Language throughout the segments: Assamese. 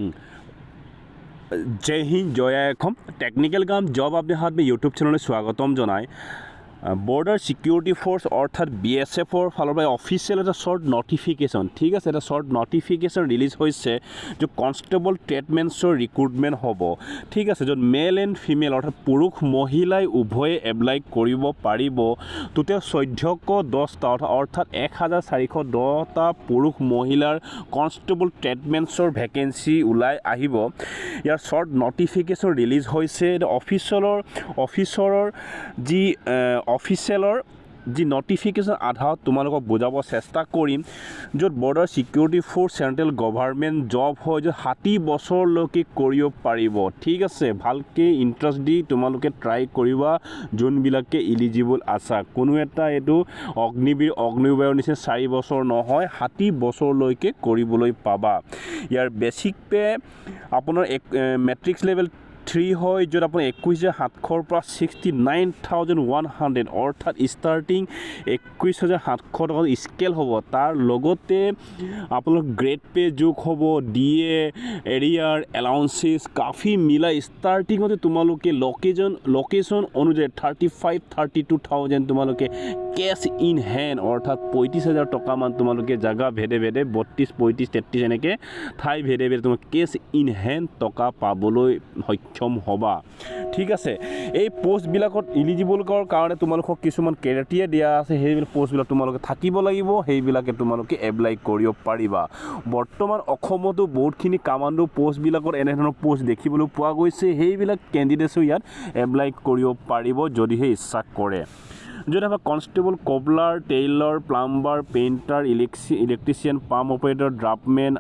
जय हिंद जय आयखम टेक्निकल काम जॉब अपने हाथ में यूट्यूब चैनल स्वागतम जनाय बॉर्डर सिक्योरिटी फोर्स अर्थात BSF फाলৰ পৰা অফিচিয়েল এটা শৰ্ট নটিফিকেশ্যন ঠিক আছে এটা শৰ্ট নটিফিকেশ্যন ৰিলিজ হৈছে যে কনষ্টেবল ট্ৰেডমেন্সৰ ৰিক্ৰুটমেণ্ট হ'ব ঠিক আছে য'ত মেল এণ্ড ফিমেল অৰ্থাৎ পুৰুষ মহিলাই উভয়ে এপ্লাই কৰিব পাৰিব টোটেল 1410টা অৰ্থাৎ 1410টা পুৰুষ মহিলাৰ কনষ্টেবল ট্ৰেডমেন্সৰ ভেকেন্সি ওলাই আহিব ইয়াৰ শৰ্ট নটিফিকেশ্যন ৰিলিজ হৈছে অফিচৰৰ যি অফিচিয়েলৰ যি নটিফিকেশ্যন আধাৰত তোমালোকক বুজাব চেষ্টা কৰিম য'ত border security force central government job হয় য'ত 60 বছৰলৈকে কৰিব পাৰিব ঠিক আছে ভালকৈ ইণ্টাৰেষ্ট দি তোমালোকে ট্ৰাই কৰিবা যোনবিলাকে ইলিজিবল আছা কোনো এটা এইটো অগ্নিবীৰৰ নিচিনা 4 বছৰ নহয় 60 বছৰলৈকে কৰিবলৈ পাবা ইয়াৰ বেচিক পে আপোনাৰ মেট্ৰিক্স লেভেল 3 হয় য'ত আপোনাৰ 21700 পৰা 69100 অৰ্থাৎ ষ্টাৰ্টিং 21700 টকা স্কেল হ'ব তাৰ লগতে আপোনাৰ গ্ৰেড পে যোগ হ'ব ডিএ এৰিয়াৰ এলাউন্সেছ কাফি মিলা ষ্টাৰ্টিঙতে তোমালোকে লোকেশ্যন অনুযায়ী 35-32,000 তোমালোকে কেছ ইন হেণ্ড অৰ্থাৎ 35,000 টকামান তোমালোকে জাগা ভেদে 32-35-33 এনেকৈ ঠাই ভেদে তোমালোকে কেছ ইন হেণ্ড টকা পাবলৈ সক্ষম হ'বা ঠিক আছে এই পোষ্টবিলাকত ইলিজিবল কৰাৰ কাৰণে তোমালোকক কিছুমান ক্ৰাইটেৰিয়া দিয়া আছে সেইবিলাক পোষ্টবিলাক তোমালোকে থাকিব লাগিব সেইবিলাকে তোমালোকে এপ্লাই কৰিব পাৰিবা বৰ্তমান অসমতো বহুতখিনি কামাণ্ডো পোষ্টবিলাকত এনেধৰণৰ পোষ্ট দেখিবলৈ পোৱা গৈছে সেইবিলাক কেণ্ডিডেটছো ইয়াত এপ্লাই কৰিব পাৰিব যদিহে ইচ্ছা কৰে য'ত আমাৰ constable cobbler tailor plumber painter electrician pump operator draftsmen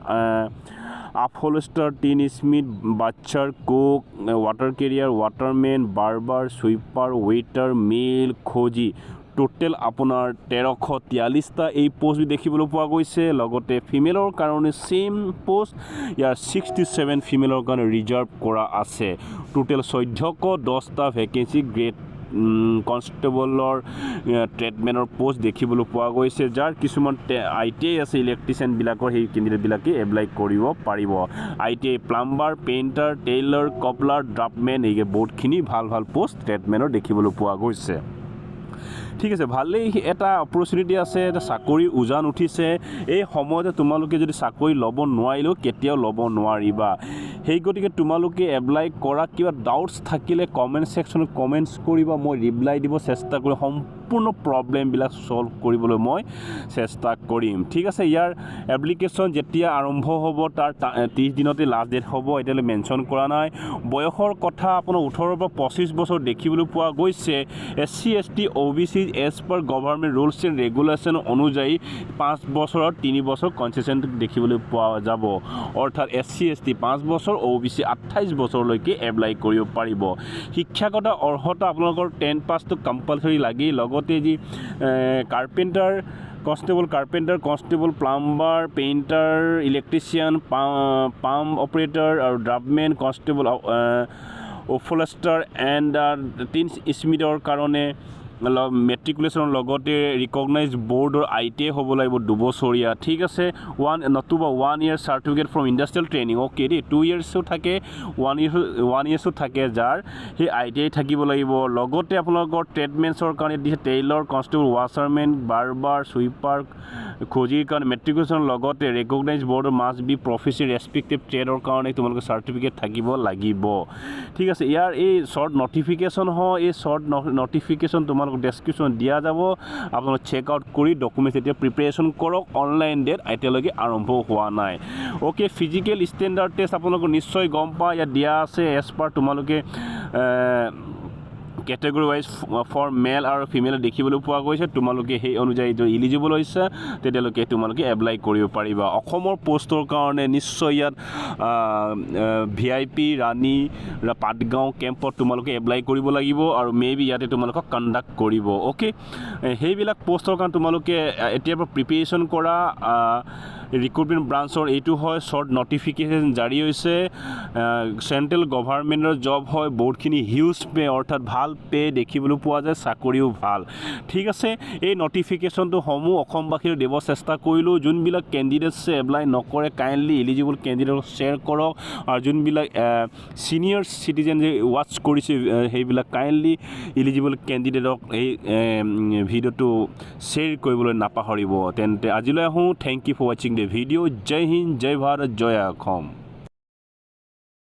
upholster tinsmith butcher cook water carrier watermen barber sweeper waiter male খোজি টোটেল আপোনাৰ 1343টা এই পোষ্ট দেখিবলৈ পোৱা গৈছে লগতে ফিমেলৰ কাৰণে সেম পোষ্ট ইয়াৰ 67 ফিমেলৰ কাৰণে ৰিজাৰ্ভ কৰা আছে টোটেল 1410টা ভেকেন্সি গ্ৰেড কনষ্টেবলৰ ট্ৰেডমেনৰ পোষ্ট দেখিবলৈ পোৱা গৈছে যাৰ কিছুমান ITI আছে ইলেক্ট্ৰিচিয়ানবিলাকৰ সেই কেণ্ডিডেটবিলাকে এপ্লাই কৰিব পাৰিব ITI প্লাম্বাৰ পেইণ্টাৰ টেইলৰ কপলাৰ ড্ৰাফটমেন এই বহুতখিনি ভাল পোষ্ট ট্ৰেডমেনৰ দেখিবলৈ পোৱা গৈছে ঠিক আছে ভালেই এটা অপৰচুনিটি আছে এটা চাকৰি উজান উঠিছে এই সময়তে তোমালোকে যদি চাকৰি ল'ব নোৱাৰিলেও কেতিয়াও ল'ব নোৱাৰিবা সেই গতিকে তোমালোকে এপ্লাই কৰা কিবা ডাউটছ থাকিলে কমেণ্ট ছেকশ্যনত কমেণ্টছ কৰিবা মই ৰিপ্লাই দিব চেষ্টা কৰিম সম্পূৰ্ণ প্ৰব্লেমবিলাক ছল্ভ কৰিবলৈ মই চেষ্টা কৰিম ঠিক আছে ইয়াৰ এপ্লিকেশ্যন যেতিয়া আৰম্ভ হ'ব তাৰ 30 দিনতে লাষ্ট ডেট হ'ব এতিয়ালৈ মেনশ্যন কৰা নাই বয়সৰ কথা আপোনাৰ 18 পৰা 25 বছৰ দেখিবলৈ পোৱা গৈছে SC ST OBC as per government rules and regulation অনুযায়ী 5 বছৰত 3 বছৰ কনচেশ্যন দেখিবলৈ পোৱা যাব অৰ্থাৎ SC ST 5 বছৰ OBC 28 বছৰলৈকে এপ্লাই কৰিব পাৰিব শিক্ষাগত অৰ্হতা আপোনালোকৰ 10 পাছটো কম্পালসৰি লাগি লগতে যি carpenter constable plumber painter electrician pump operator আৰু ড্ৰাফটমেন কনষ্টেবল অফলাষ্টাৰ এণ্ড টিন স্মিথৰ কাৰণে মেট্ৰিকুলেশ্যনৰ লগতে ৰিকগনাইজ বৰ্ডৰ ITI হ'ব লাগিব 2 বছৰীয়া ঠিক আছে নতুবা 1 year certificate from industrial training okay দেই 2 yearsো থাকে 1 yearsো থাকে যাৰ সেই ITI থাকিব লাগিব লগতে আপোনালোকৰ ট্ৰেডমেন্সৰ কাৰণে দিছে টেইলৰ কনষ্টেবল ৱাছাৰমেন বাৰ্বাৰ ছুইপাৰ খোজিৰ কাৰণে মেট্ৰিকুলেশ্যনৰ লগতে ৰিকগনাইজ বৰ্ডৰ মাষ্ট বি প্ৰফেচি ৰেছপেক্টিভ ট্ৰেডৰ কাৰণে তোমালোকে চাৰ্টিফিকেট থাকিব লাগিব ঠিক আছে ইয়াৰ এই শৰ্ট নটিফিকেশ্যন হয় এই শৰ্ট নটিফিকেশ্যন তোমালোক ডেছক্ৰিপশ্যন দিয়া যাব আপোনালোক চেক আউট কৰি ডকুমেণ্টছ এতিয়া প্ৰিপেৰেশ্যন কৰক অনলাইন ডেট এতিয়ালৈকে আৰম্ভ হোৱা নাই অ'কে ফিজিকেল ষ্টেণ্ডাৰ্ড টেষ্ট আপোনালোকে নিশ্চয় গম পায় ইয়াত দিয়া আছে এজ পাৰ তোমালোকে কেটেগৰি ৱাইজ ফৰ মেল আৰু ফিমেল দেখিবলৈ পোৱা গৈছে তোমালোকে সেই অনুযায়ী যদি ইলিজিবল হৈছে তেতিয়ালৈকে তোমালোকে এপ্লাই কৰিব পাৰিবা অসমৰ পোষ্টৰ কাৰণে নিশ্চয় ইয়াত VIP ৰাণী পাটগাঁও কেম্পত তোমালোকে এপ্লাই কৰিব লাগিব আৰু মেবি ইয়াতে তোমালোকক কণ্ডাক্ট কৰিব অ'কে সেইবিলাক পোষ্টৰ কাৰণে তোমালোকে এতিয়াৰ পৰা প্ৰিপেৰেশ্যন কৰা ৰিক্ৰুটমেণ্ট ব্ৰাঞ্চৰ এইটো হয় শ্বৰ্ট নটিফিকেশ্যন জাৰি হৈছে চেণ্ট্ৰেল গভৰ্ণমেণ্টৰ জব হয় বহুতখিনি হিউজ পে অৰ্থাৎ ভাল পে দেখিবলৈ পোৱা যায় চাকৰিও ভাল ঠিক আছে এই নটিফিকেশ্যনটো সমূহ অসমবাসীৰ দিব চেষ্টা কৰিলোঁ যোনবিলাক কেণ্ডিডেটছে এপ্লাই নকৰে কাইণ্ডলি এলিজিবল কেণ্ডিডেটক শ্বেয়াৰ কৰক আৰু যোনবিলাক ছিনিয়ৰ চিটিজেন যে ৱাটচ কৰিছে সেইবিলাক কাইণ্ডলি এলিজিবল কেণ্ডিডেটক এই ভিডিঅ'টো শ্বেয়াৰ কৰিবলৈ নাপাহৰিব তেন্তে আজিলৈ আহোঁ থেংক ইউ ফৰ ৱাচিং দ্য ভিডিঅ' জয় হিন্দ জয় ভাৰত জয় অসম